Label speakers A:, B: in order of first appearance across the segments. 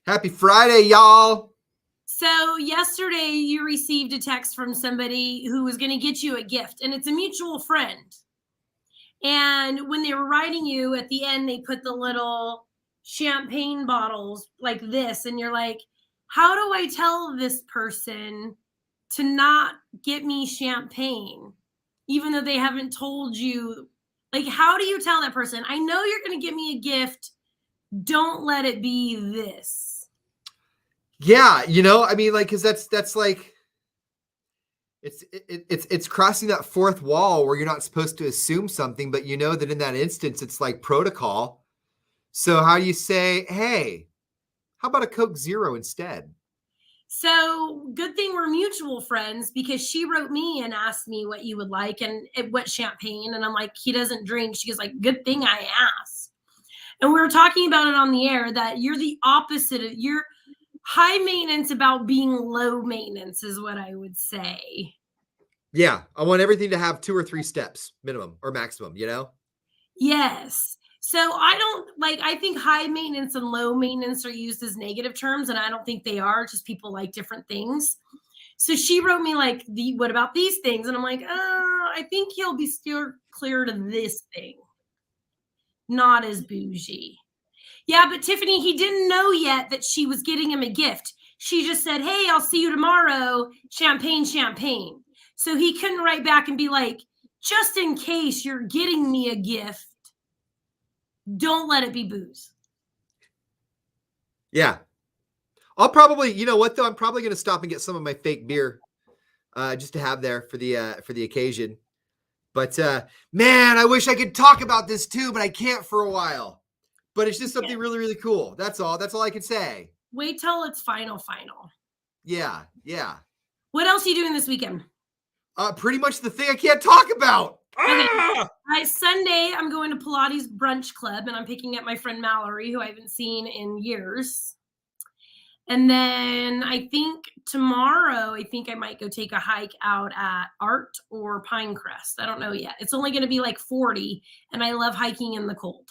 A: Happy Friday, y'all.
B: So yesterday you received a text from somebody who was going to get you a gift, and it's a mutual friend. And when they were writing you at the end, they put the little champagne bottles like this, and you're like, how do I tell this person to not get me champagne, even though they haven't told you? Like, how do you tell that person, I know you're going to get me a gift, don't let it be this?
A: Yeah, I mean, like, because that's like it's crossing that fourth wall where you're not supposed to assume something, but you know that in that instance it's like protocol. So how do you say, hey, how about a Coke Zero instead?
B: So good thing we're mutual friends, because she wrote me and asked me what you would like and what champagne. And I'm like, he doesn't drink. She was like, good thing I asked. And we were talking about it on the air that you're the opposite of, you're high maintenance about being low maintenance is what I would say.
A: Yeah, I want everything to have 2 or 3 steps minimum or maximum,
B: Yes. So I think high maintenance and low maintenance are used as negative terms, and I don't think they are. Just people like different things. So she wrote me like, what about these things? And I'm like, I think he'll be steered clear to this thing. Not as bougie. Yeah, but Tiffany, he didn't know yet that she was getting him a gift. She just said, hey, I'll see you tomorrow. Champagne, champagne. So he couldn't write back and be like, just in case you're getting me a gift, don't let it be booze.
A: Yeah. I'll probably, you know what though? I'm probably going to stop and get some of my fake beer just to have there for the occasion. But man, I wish I could talk about this too, but I can't for a while. But it's just something really, really cool. That's all. That's all I can say.
B: Wait till it's final.
A: Yeah, yeah.
B: What else are you doing this weekend?
A: Pretty much the thing I can't talk about.
B: Okay. Sunday, I'm going to Pilates Brunch Club, and I'm picking up my friend Mallory, who I haven't seen in years. And then I think tomorrow, I might go take a hike out at Art or Pinecrest. I don't know yet. It's only going to be like 40, and I love hiking in the cold.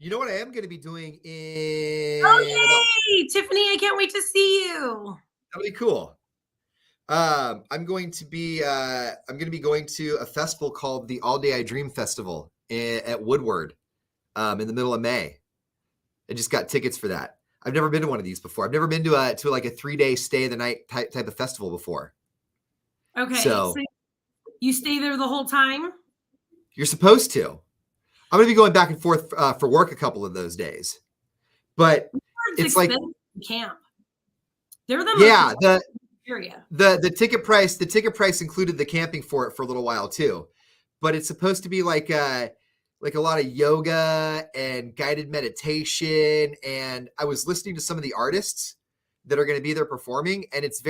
A: You know what I am going to be doing in...
B: Oh, yay! Tiffany, I can't wait to see you.
A: That'll be cool. I'm going to be going to a festival called the All Day I Dream Festival at Woodward in the middle of May. I just got tickets for that. I've never been to one of these before. I've never been to like a 3-day stay the night type of festival before.
B: Okay. So you stay there the whole time?
A: You're supposed to. I'm going to be going back and forth for work a couple of those days. But it's like
B: camp. They're the
A: most
B: area.
A: The ticket price included the camping for it for a little while too. But it's supposed to be like a lot of yoga and guided meditation. And I was listening to some of the artists that are going to be there performing, and it's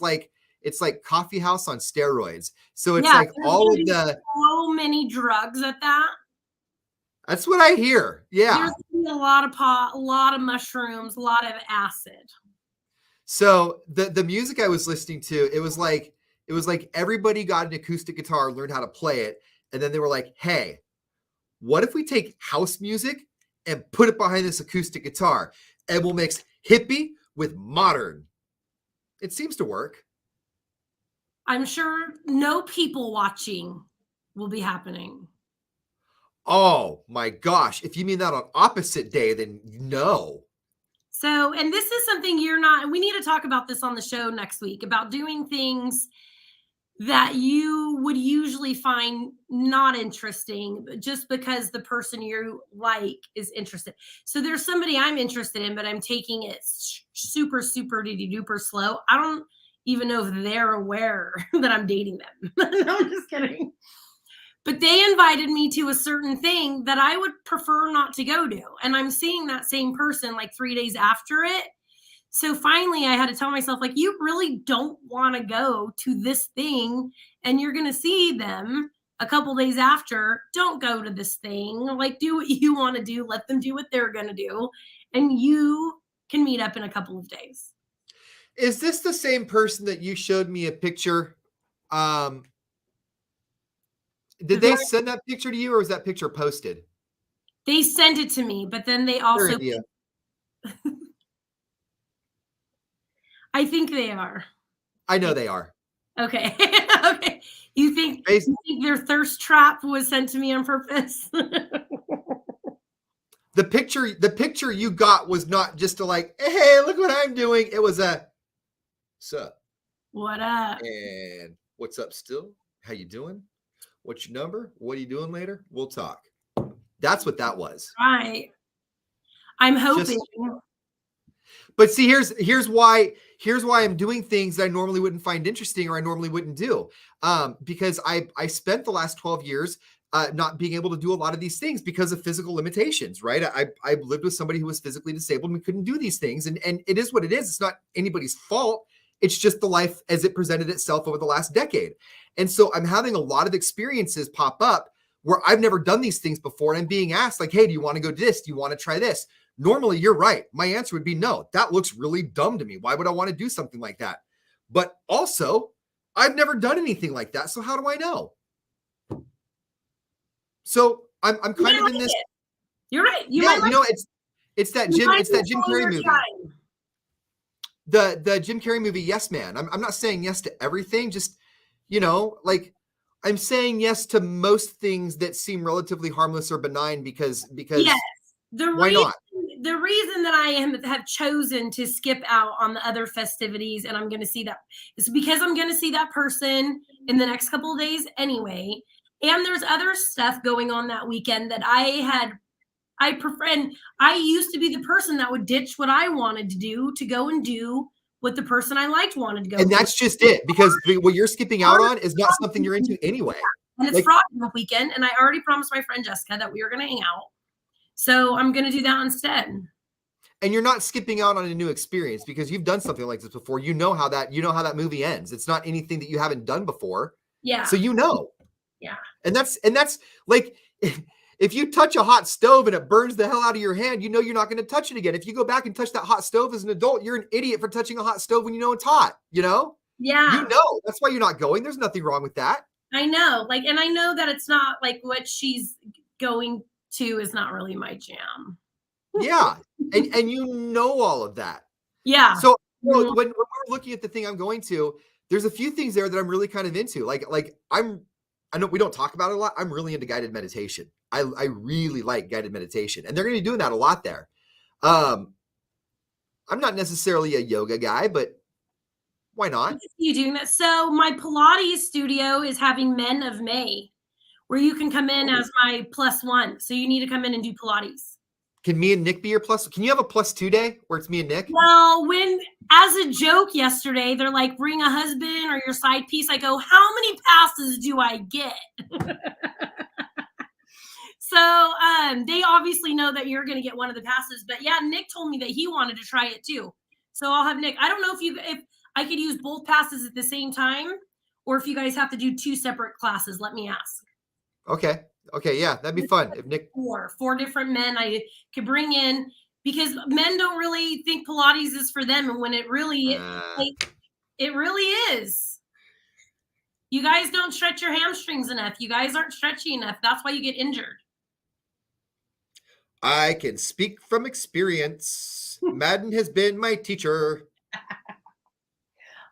A: like coffee house on steroids. So it's like all of
B: so many drugs at that.
A: That's what I hear. Yeah.
B: There's gonna be a lot of pot, a lot of mushrooms, a lot of acid.
A: So the music I was listening to, it was like everybody got an acoustic guitar, learned how to play it, and then they were like, hey, what if we take house music and put it behind this acoustic guitar, and we'll mix hippie with modern? It seems to work.
B: I'm sure no people watching will be happening.
A: Oh my gosh. If you mean that on opposite day, then no.
B: So, and this is something we need to talk about this on the show next week, about doing things that you would usually find not interesting just because the person you like is interested. So there's somebody I'm interested in, but I'm taking it super, super duper slow. I don't even know if they're aware that I'm dating them. No, I'm just kidding. But they invited me to a certain thing that I would prefer not to go to. And I'm seeing that same person like 3 days after it. So finally I had to tell myself, like, you really don't want to go to this thing and you're going to see them a couple days after. Don't go to this thing. Like, do what you want to do. Let them do what they're going to do. And you can meet up in a couple of days.
A: Is this the same person that you showed me a picture? Did they send that picture to you, or was that picture posted?
B: They sent it to me, but then they also I think they are.
A: I know they are.
B: Okay. Okay. You think their thirst trap was sent to me on purpose?
A: The picture you got was not just to like, hey, look what I'm doing. It was a, sup?
B: What up?
A: And what's up still? How you doing? What's your number? What are you doing later? We'll talk. That's what that was.
B: Right. I'm hoping.
A: But see, here's why I'm doing things that I normally wouldn't find interesting or I normally wouldn't do. Because I spent the last 12 years not being able to do a lot of these things because of physical limitations, right? I lived with somebody who was physically disabled and couldn't do these things. And it is what it is. It's not anybody's fault. It's just the life as it presented itself over the last decade. And so I'm having a lot of experiences pop up where I've never done these things before. And I'm being asked like, hey, do you want to go to this? Do you want to try this? Normally, you're right. My answer would be no. That looks really dumb to me. Why would I want to do something like that? But also, I've never done anything like that. So how do I know? So I'm kind of in this.
B: You're right.
A: You know, it's that Jim Carrey movie. The Jim Carrey movie, Yes Man. I'm not saying yes to everything. Just, you know, like I'm saying yes to most things that seem relatively harmless or benign because
B: yes.
A: Why not?
B: The reason that I have chosen to skip out on the other festivities and I'm going to see that is because I'm going to see that person in the next couple of days anyway. And there's other stuff going on that weekend that I prefer. And I used to be the person that would ditch what I wanted to do to go and do what the person I liked wanted to go.
A: And that's just it, because what you're skipping out on is not something you're into anyway.
B: And it's Frog weekend. And I already promised my friend Jessica that we were going to hang out. So I'm going to do that instead.
A: And you're not skipping out on a new experience because you've done something like this before. You know how that movie ends. It's not anything that you haven't done before.
B: Yeah.
A: So you know.
B: Yeah.
A: And that's like, if you touch a hot stove and it burns the hell out of your hand, you know you're not going to touch it again. If you go back and touch that hot stove as an adult, you're an idiot for touching a hot stove when you know it's hot, you know?
B: Yeah.
A: You know. That's why you're not going. There's nothing wrong with that.
B: I know. Like, and I know that it's not like what she's going to is not really my jam.
A: Yeah. And you know all of that.
B: Yeah.
A: So when we're looking at the thing I'm going to, there's a few things there that I'm really kind of into. Like I know we don't talk about it a lot. I'm really into guided meditation. I really like guided meditation, and they're going to be doing that a lot there. I'm not necessarily a yoga guy, but why not?
B: You doing that? So my Pilates studio is having Men of May, where you can come in as my +1. So you need to come in and do Pilates.
A: Can me and Nick be your plus? Can you have a +2 day where it's me and Nick?
B: Well, as a joke yesterday, they're like, bring a husband or your side piece. I go, how many passes do I get? So they obviously know that you're going to get one of the passes. But yeah, Nick told me that he wanted to try it too. So I'll have Nick. I don't know if I could use both passes at the same time or if you guys have to do 2 separate classes. Let me ask.
A: Okay. Yeah, that'd be fun. If Nick
B: 4 different men I could bring in, because men don't really think Pilates is for them, and when it really it really is. You guys don't stretch your hamstrings enough. You guys aren't stretchy enough. That's why you get injured.
A: I can speak from experience. Madden has been my teacher.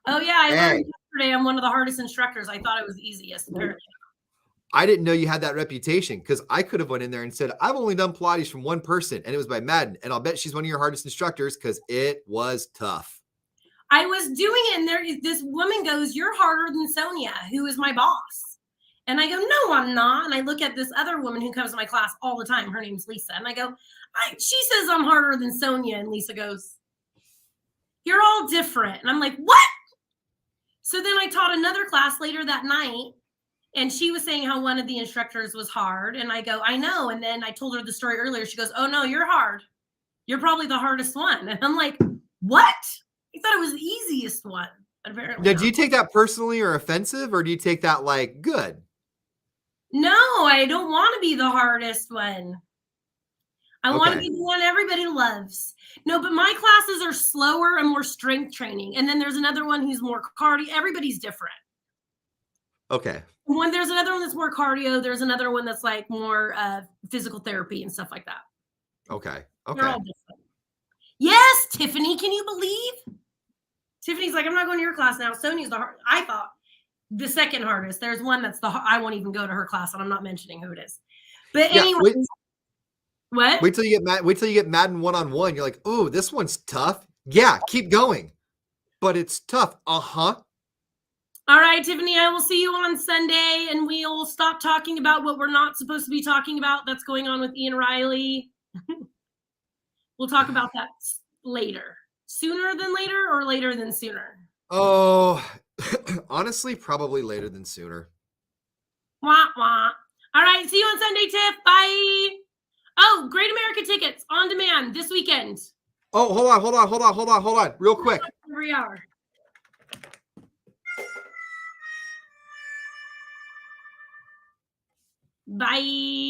B: Oh yeah, I learned yesterday I'm one of the hardest instructors. I thought it was the easiest, apparently.
A: I didn't know you had that reputation, because I could have went in there and said, I've only done Pilates from one person, and it was by Madden. And I'll bet she's one of your hardest instructors because it was tough. I
B: was doing it, and this woman goes, you're harder than Sonia, who is my boss. And I go, no, I'm not. And I look at this other woman who comes to my class all the time. Her name's Lisa. And I go, she says I'm harder than Sonia. And Lisa goes, you're all different. And I'm like, what? So then I taught another class later that night. And she was saying how one of the instructors was hard. And I go, I know. And then I told her the story earlier. She goes, oh, no, you're hard. You're probably the hardest one. And I'm like, what? I thought it was the easiest one. But apparently
A: now, do you take that personally or offensive? Or do you take that like good?
B: No, I don't want to be the hardest one. I want to be the one everybody loves. No, but my classes are slower and more strength training. And then there's another one who's more cardio. Everybody's different.
A: Okay.
B: When there's another one that's more cardio, there's another one that's like more physical therapy and stuff like that.
A: Okay.
B: They're all different. Yes, Tiffany, can you believe? Tiffany's like, I'm not going to your class now. Sonia's I thought the second hardest. There's one that's I won't even go to her class, and I'm not mentioning who it is. But
A: Yeah,
B: anyway, what?
A: Wait till you get Madden 1-on-1. You're like, oh, this one's tough. Yeah, keep going. But it's tough. Uh-huh.
B: All right, Tiffany, I will see you on Sunday, and we'll stop talking about what we're not supposed to be talking about that's going on with Ian Riley. We'll talk about that later. Sooner than later or later than sooner?
A: Oh, honestly, probably later than sooner.
B: Wah, wah. All right, see you on Sunday, Tiff. Bye. Oh, Great America tickets on demand this weekend.
A: Oh, hold on. Real quick.
B: Every hour. Bye.